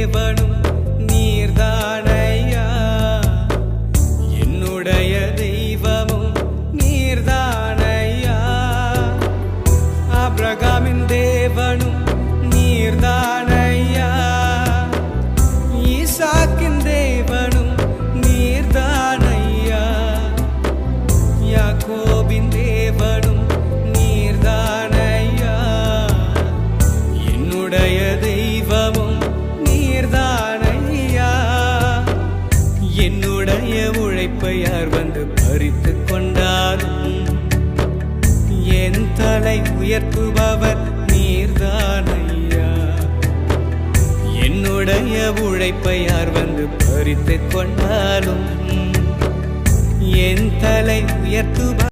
தேவனும் நீர்தானையா, என்னுடைய தெய்வமும் நீர்தானையா. ஆபிரகாமின் தேவனும் நீர்தானையா, ஈசாக்கின் தேவனும் நீர்தானையா, யாக்கோபின் தேவனும் நீர்தானையா, என்னுடைய தெய்வமும் நீர்தானையா. என்னுடைய உழைப்பை யார் வந்து பறித்து கொண்டாலும் என் தலை உயர்த்துபவர் நீர்தானையா. என்னுடைய உழைப்பை யார் வந்து பறித்து கொண்டாலும் என் தலை உயர்த்துபவர்